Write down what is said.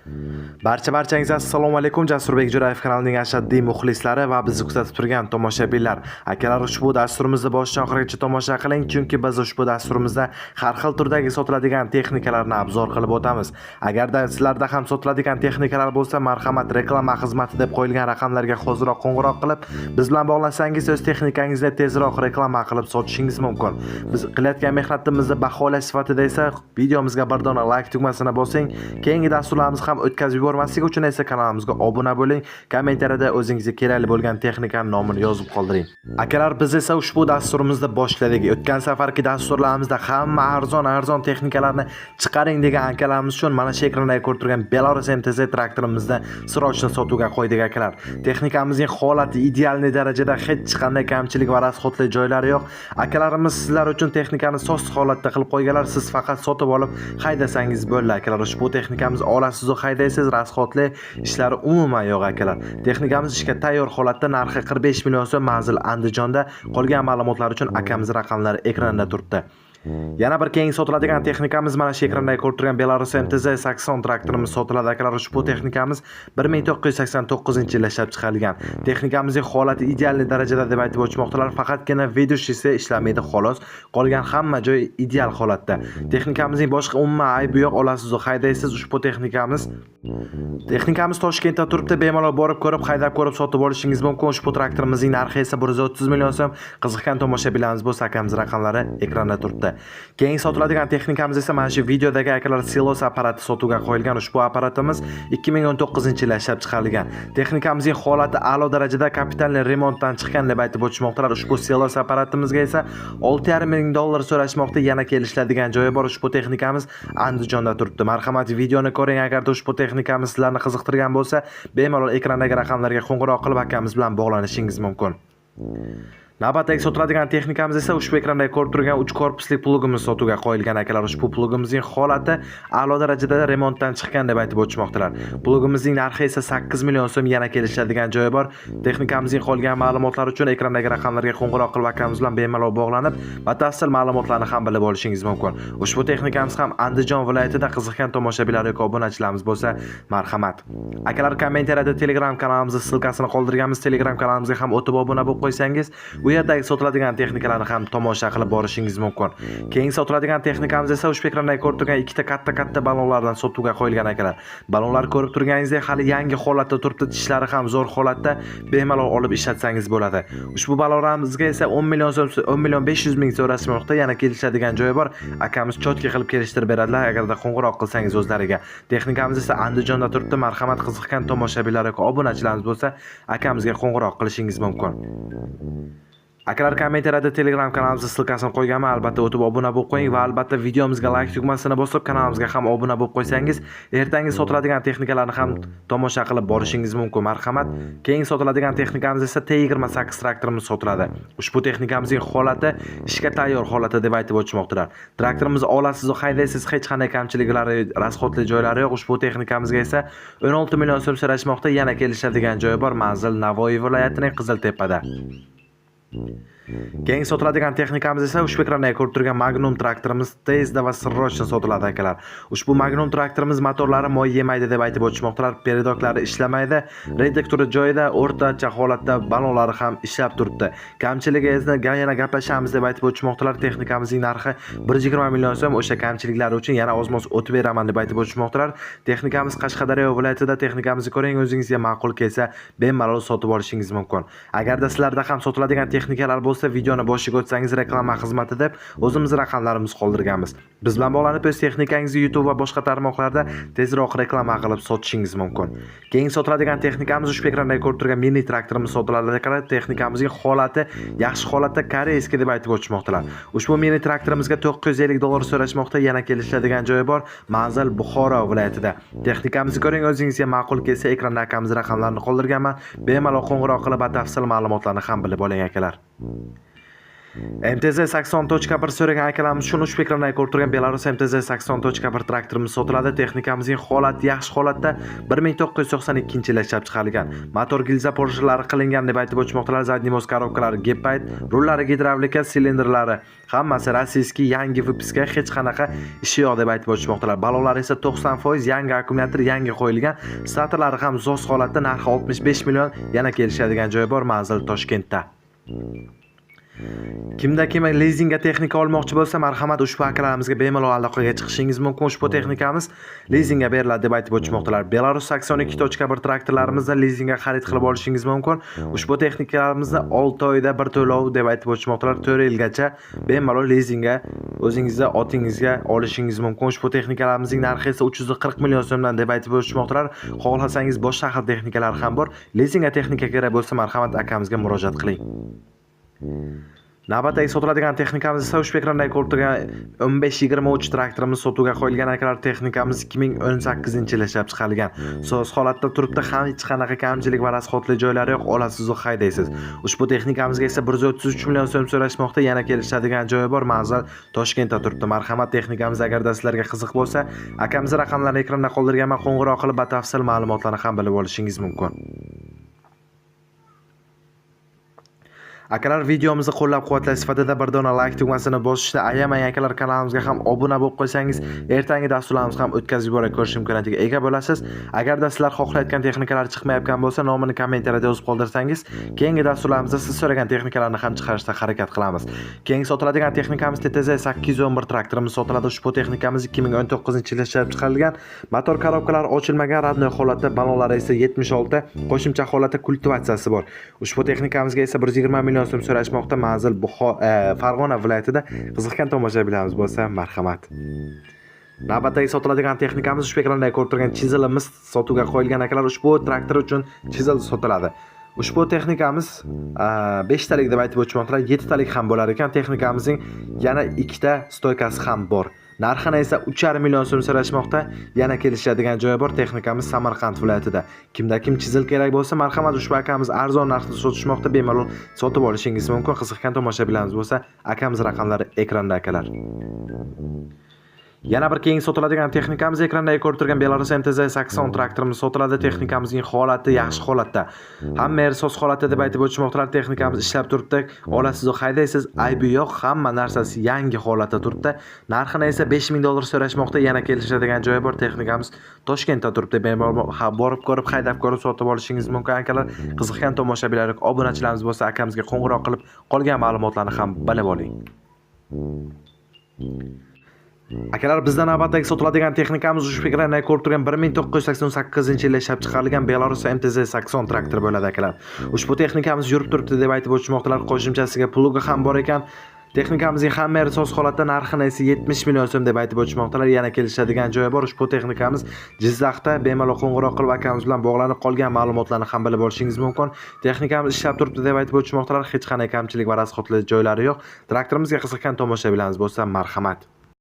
Barchangizga assalomu alaykum. Jasurbek Jo'rayev kanalining ashaddiy muxlislari va bizni kuzatib turgan tomoshabinlar. Akalar, ushbu dasturimizni boshdan oxirigacha tomosha qiling, chunki biz ushbu dasturimizda har xil turdagi sotiladigan texnikalarni obzor qilib o'tamiz. Agarda sizlarda ham sotiladigan texnikalar bo'lsa, marhamat, reklama xizmati deb qo'yilgan raqamlarga hoziroq qo'ng'iroq qilib, biz bilan bog'lansangiz, o'z texnikangizni tezroq reklama qilib sotishingiz mumkin. Biz qilayotgan mehnatimizni baholash sifatida esa videomizga bir dona like tugmasini bosing. Keyingi dasturlarimiz ham o'tkazib yubormaslik uchun esa kanalimizga obuna bo'ling, kommentariyada o'zingizga kerakli bo'lgan texnikaning nomini yozib qoldiring. Akalar, biz esa ushbu dasturimizni boshladik. O'tgan safargi dasturlarimizda hamma arzon texnikalarni chiqaring degan akalarimiz uchun mana shu ekranda ko'rib turgan Belarus MTZ traktorimizni srochni sotuvga qo'ydik akalar. Texnikamizning holati ideal darajada, hech qanday kamchilik va rasxotli joylari yo'q. Akalarimiz sizlar uchun texnikani soz holatda qilib qo'yganlar, siz faqat sotib olib haydasangiz bo'ldi akalar. Ushbu texnikamiz olasiz va haydaysiz, rasxotli ishlari umuman yo'q akalar. Texnikamiz ishga tayyor holatda, narxi 45 million so'm, manzil Andijonda. Qolgan ma'lumotlar uchun akamiz raqamlari ekranda turibdi. Yana bir keyingi sotiladigan texnikamiz mana shu ekranda ko'rib turgan Belarus MTZ 80 traktorimiz sotiladi akalar. Ushbu texnikamiz 1989-yilda ishlab chiqarilgan. Texnikamizning holati ideal darajada deb aytib o'tmoqdalar. Faqatgina videoshisi ishlamaydi xolos. Qolgan hamma joy ideal holatda. Texnikamizning boshqa umuman aybi yo'q. Olasiz va haydaysiz. Ushbu texnikamiz Toshkentda turibdi. Bemalol borib ko'rib, haydab ko'rib sotib olishingiz mumkin. Ushbu traktorimizning narxi esa 130 million so'm. Qiziqgan tomoshabinlarimiz bo'lsa, akamiz raqamlari ekranda turibdi. Keyingi sotiladigan texnikamiz esa mana shu videodagi akalar silos apparati sotuvga qo'yilgan. Ushbu apparatimiz 2019-yilda ishlab chiqarilgan. Texnikamizning holati a'lo darajada, kapitalli remontdan chiqqan deb aytib o'tishmoqdalar. Ushbu silos apparatimizga esa $6,5 ming so'rashmoqda. Yana kelishadigan joyi bor. Ushbu texnikamiz Andijonda turibdi. Marhamat, videoni ko'ring. Agarda ushbu texnikamiz sizlarni qiziqtirgan bo'lsa, bemalol ekrandagi raqamlarga qo'ng'iroq qilib akamiz bilan bog'lanishingiz mumkin. Navbatdagi sotiladigan texnikamiz esa ushbu ekranda ko'rib turgan 3 korpusli plugimiz sotuvga qo'yilgan akalar. Ushbu plugimizning holati a'lo darajada, remontdan chiqqan deb aytib o'tishmoqdalar. Plugimizning narxi esa 8 million so'm, yana kelishadigan joyi bor. Texnikamizning qolgan ma'lumotlari uchun ekrandagi raqamlarga qo'ng'iroq qilib akamiz bilan bemalol bog'lanib, batafsil ma'lumotlarni ham bilib olishingiz mumkin. Ushbu texnikamiz ham Andijon viloyatida. Qiziqgan tomoshabinlar yoki obunachilarimiz bo'lsa, marhamat. Akalar, kommentariyada Telegram kanalimizning silkasini qoldirganmiz. Telegram kanalimizga ham o'tib obuna bo'lib qo'ysangiz, u yerdagi sotiladigan texnikalarni ham tomosha qilib borishingiz mumkin. Keyingi sotiladigan texnikamiz esa ushbu ekranda ko'rib turgan ikkita katta balonlardan sotuvga qo'yilgan akalar. Balonlar ko'rib turganingizdek hali yangi holatda turibdi, tishlari ham zo'r holatda, bemalol olib ishlatsangiz bo'ladi. Ushbu balonlarimizga esa 10 million so'm, 10 million 500 ming so'rashmoqda. Yana kelishadigan joyi bor. Akamiz chotka qilib kelishtirib beradilar agarda qo'ng'iroq qilsangiz o'zlariga. Texnikamiz esa Andijonda turibdi. Marhamat, qiziqgan tomoshabinlar yoki obunachilarimiz bo'lsa, akamizga qo'ng'iroq qilishingiz mumkin. Akalar, kommentariyada Telegram kanalimizning silkasini qo'yganman. Albatta o'tib obuna bo'lib qo'ying va albatta videomizga like tugmasini bosib, kanalimizga ham obuna bo'lib qo'ysangiz, ertangi sotiladigan texnikalarni ham tomosha qilib borishingiz mumkin. Marhamat. Keyingi sotiladigan texnikamiz esa T28 traktorimiz sotiladi. Ushbu texnikamizning holati ishga tayyor holatda deb aytib o'tishmoqdalar. Traktorimiz olasiz va haydaysiz, hech qanday kamchiliklari, rasxotli joylari yo'q. Ushbu texnikamizga esa 16 million so'm so'rashmoqda. Yana kelishadigan joyi bor. Manzil Navoiy viloyatining Qiziltepada. Keyingi sotiladigan texnikamiz esa ushbu ekranda ko'rib turgan Magnum traktorimiz tezda va srochni sotiladi akalar. Ushbu Magnum traktorimiz motorlari moy yemaydi deb aytib o'tishmoqdalar. Peridoklari ishlamaydi, reduktori joyida, o'rtacha holatda, balonlari ham ishlab turibdi. Kamchiligingizni yana gaplashamiz deb aytib o'tishmoqdalar. Texnikamizning narxi 120 million so'm. O'sha kamchiliklari uchun yana ozmoz o'tib beraman deb aytib o'tishmoqdalar. Texnikamiz Qashqadaryo viloyatida. Texnikamizni ko'ring, o'zingizga ma'qul kelsa, bemalol sotib olishingiz mumkin. Agarda sizlarda ham sotiladigan texnikalar bo'lsa, videoni boshiga o'tsangiz, reklama xizmati deb o'zimiz raqamlarimizni qoldirganmiz. Biz bilan bog'lanib, o'z texnikangizni YouTube va boshqa tarmoqlarda tezroq reklama qilib sotishingiz mumkin. Keyingi sotiladigan texnikamiz ushbu ekranda ko'rib turgan mini traktorimiz sotiladi akalar. Texnikamizning holati yaxshi holatda, koreyskiy deb aytib o'tishmoqdalar. Ushbu mini traktorimizga $950 so'rashmoqda. Yana kelishadigan joyi bor. Manzil Buxoro viloyatida. Texnikamizni ko'ring, o'zingizga ma'qul kelsa, ekranda akamiz raqamlarini qoldirganman. Bemalol qo'ng'iroq qilib batafsil ma'lumotlarni ham bilib oling akalar. MTZ80.1 so'ragan akalarimiz shuni ushbu ekranda ko'rib turgan Belarus MTZ80.1 traktorimiz sotiladi. Texnikamizning holati yaxshi holatda 1992-yilda ishlab chiqarilgan. Motor gilza porshelari qilingan deb aytib o'tmoqdalar. Zadniy moz korobkalari Gepayt, rullari gidravlika, silindrlari hammasi rossiyskiy yangi выпуска, hech qanaqa ishi yo'q deb aytib o'tmoqdalar. Balonlar esa 90%, yangi akkumulyator, yangi qo'yilgan. Starterlari ham zo's holatda, narxi 65 million, yana kelishadigan joyi bor, manzil Toshkentda. Kimda kim lizingga texnika olmoqchi bo'lsa, marhamat ushbu akalarimizga bemalol aloqaga chiqishingiz mumkin. Ushbu texnikamiz lizingga beriladi deb aytib o'tmoqdalar. Belarus 82.1 traktorlarimizda lizingga xarid qilib olishingiz mumkin. Ushbu texnikalarimizni 6 oyda bir to'lov deb aytib o'tmoqdalar. 4 yilgacha bemalol lizingga o'zingizga otingizga olishingiz mumkin. Ushbu texnikalarimizning narxi esa 340 million so'mdan deb aytib o'tmoqdalar. Xohlasangiz boshqa xil texnikalar ham bor. Lizingga texnika kerak bo'lsa, marhamat akamizga murojaat qiling. Navbatdagi sotiladigan texnikamiz esa ushbu ekranda ko'rib turgan 15-23 traktorimiz sotuvga qo'yilgan akalar. Texnikamiz 2018-yilda ishlab chiqarilgan. So'z holatda turibdi, ham hech qanaqa kamchilik va rasxotli joylari yo'q, olasiz va haydaysiz. Ushbu texnikamizga esa 133 million so'm so'rashmoqda, yana kelishadigan joyi bor, manzil Toshkentda turibdi. Marhamat, texnikamiz agarda sizlarga qiziq bo'lsa, akamiz raqamlarini ekranda qoldirganman, qo'ng'iroq qilib batafsil ma'lumotlarni ham bilib olishingiz mumkin. Akalar, videomizni qo'llab-quvvatlash sifatida bir dona like tugmasini bosishni ayamang. Akalar, kanalimizga ham obuna bo'lib qo'ysangiz, ertangi dasturlarimiz ham o'tkazib yuboray ko'rish imkoniyatiga ega bo'lasiz. Agarda sizlar xohlayotgan texnikalar chiqmayotgan bo'lsa, nomini kommentariyada yozib qoldirsangiz, keyingi dasturlarimizda siz so'ragan texnikalarni ham chiqarishga harakat qilamiz. Keyingi sotiladigan texnikamiz TTZ811 traktorimiz sotiladi. Ushbu texnikamiz 2019-yilda ishlab chiqarilgan. Motor korobkalari ochilmagan, radnoy holatda, balonlari esa 76, qo'shimcha holatda kultivatsiyasi bor. Ushbu texnikamizga esa 120 million so'm so'rashmoqda, manzil Farg'ona viloyatida. Qiziqgan tomoshabinlarimiz bo'lsa, marhamat. Navbatdagi sotiladigan texnikamiz ushbu ekranda ko'rib turgan chizelimiz sotuvga qo'yilgan akalar. Ushbu traktor uchun chizel sotiladi. Ushbu texnikamiz 5 talik deb aytib o'tmoqdalar, 7 talik ham bo'lar ekan. Texnikamizning yana 2 ta stoykasi ham bor. Narxini esa 3,5 million so'm so'rashmoqda, yana kelishadigan joyi bor. Texnikamiz Samarqand viloyatida. Kimda kim chizil kerak bo'lsa, marhamat ushbu akamiz arzon narxda sotishmoqda, bemalol sotib olishingiz mumkin. Qiziqgan tomoshabinlarimiz bo'lsa, akamiz raqamlari ekranda akalar. Yana bir keyingi sotiladigan texnikamiz ekranda ko'rib turgan Belarus MTZ80 traktorimiz sotiladi. Texnikamizning holati yaxshi holatda. Hamma yer so'z holatda deb aytib o'tmoqdalar. Texnikamiz ishlab turibdi. Olasiz va haydaysiz, aybi yo'q, hamma narsasi yangi holatda turibdi. Narxini esa 5000 dollar so'rashmoqda, yana kelishadigan joyi bor. Texnikamiz Toshkentda turibdi. Borib ko'rib, haydab ko'rib sotib olishingiz mumkin akalar. Qiziqgan tomoshabinlar, obunachilarimiz bo'lsa, akamizga qo'ng'iroq qilib qolgan ma'lumotlarni ham bilib oling. Akalar, bizdan navbatdagi sotiladigan texnikamiz ushbu ekranda ko'rib turgan 1988-yilda ishlab chiqarilgan Belarus MTZ80 traktor bo'ladi akalar. Ushbu texnikamiz yurib turibdi deb aytib o'tmoqdalar. Qo'shimchasiga plugi ham bor ekan. Texnikamizning hamma yeri so'z holatda, narxini esa 70 million so'm deb aytib o'tmoqdalar. Yana kelishadigan joyi bor. Ushbu texnikamiz Jizzaxda. Bemalol qo'ng'iroq qilib akamiz bilan bog'lanib qolgan ma'lumotlarni ham bilib olishingiz mumkin. Texnikamiz ishlab turibdi deb aytib o'tmoqdalar. Hech qanday kamchilik va rasxotli joylari yo'q. Traktorimizga qiziqgan tomoshabinlarimiz bo'lsa, marhamat.